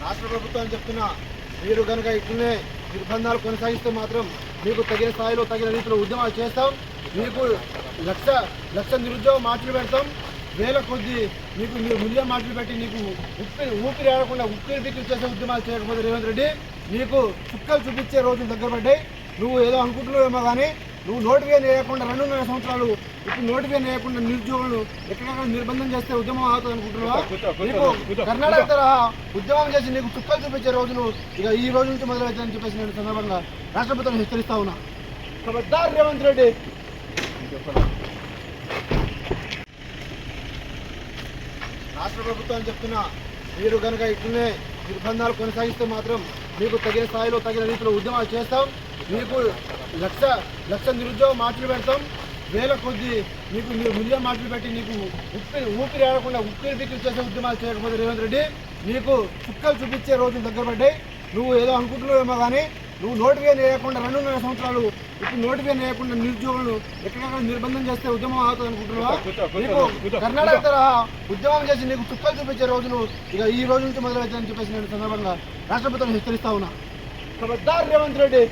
రాష్ట్ర ప్రభుత్వాన్ని చెప్తున్నా, మీరు కనుక ఇట్లనే నిర్బంధాలు కొనసాగిస్తే మాత్రం మీకు తగిన స్థాయిలో తగిన రీతిలో ఉద్యమాలు చేస్తాం. మీకు లక్ష నిరుద్యోగ మార్కులు పెడతాం. వేల కొద్ది మీకు మిలియన్ మార్కులు పెట్టి నీకు ఊపిరి ఆడకుండా ఉక్కిరి బిక్కిరి చేసే ఉద్యమాలు చేయకపోతే రేవంత్ రెడ్డి నీకు చుక్కలు చూపించే రోజులు దగ్గర పడ్డాయి. నువ్వు ఏదో అనుకుంటున్నావేమో కానీ నువ్వు నోటిఫికేషన్ వేయకుండా 2.5 సంవత్సరాలు ఇప్పుడు నోటిఫికేషన్ వేయకుండా నిరుద్యోగులు ఎక్కడెక్కడ నిర్బంధం చేస్తే ఉద్యమం అవుతుంది అనుకుంటున్నావా? నీకు కర్ణాటక తరహా ఉద్యమం చేసి నీకు చుక్కలు చూపించే రోజులు ఇక ఈ రోజు నుంచి మొదలవుతాయని చెప్పేసి నేను సందర్భంగా రాష్ట్ర ప్రభుత్వాన్ని హెచ్చరిస్తా ఉన్నా. ఖబర్దార్ రేవంత్ రెడ్డి. రాష్ట్ర ప్రభుత్వాన్ని చెప్తున్నా, మీరు కనుక ఇట్లనే నిర్బంధాలు కొనసాగిస్తే మాత్రం మీకు తగిన స్థాయిలో తగిన రీతిలో ఉద్యమాలు చేస్తాం. మీకు లక్ష నిరుద్యోగ మార్కులు పెడతాం. వేల కొద్ది మీకు మిలియన్ మార్కులు పెట్టి నీకు ఊపిరి ఆడకుండా ఉక్కిరి బిక్కిరి చేసే ఉద్యమాలు చేయకపోతే రేవంత్ రెడ్డి నీకు చుక్కలు చూపించే రోజులు దగ్గర పడ్డాయి. నువ్వు ఏదో అనుకుంటున్నావేమో కానీ నువ్వు నోటిఫికేషన్ వేయకుండా 2.5 సంవత్సరాలు ఇప్పుడు నోటిఫికేషన్ వేయకుండా నిరుద్యోగులు ఎక్కడెక్కడ నిర్బంధం చేస్తే ఉద్యమం అవుతుంది అనుకుంటున్నావా? నీకు కర్ణాటక తరహా ఉద్యమం చేసి నీకు చుక్కలు చూపించే రోజులు ఇక ఈ రోజు నుంచి మొదలవుతాయని చెప్పేసి నేను సందర్భంగా రాష్ట్ర ప్రభుత్వాన్ని హెచ్చరిస్తా ఉన్నా. ఖబర్దార్ రేవంత్ రెడ్డి.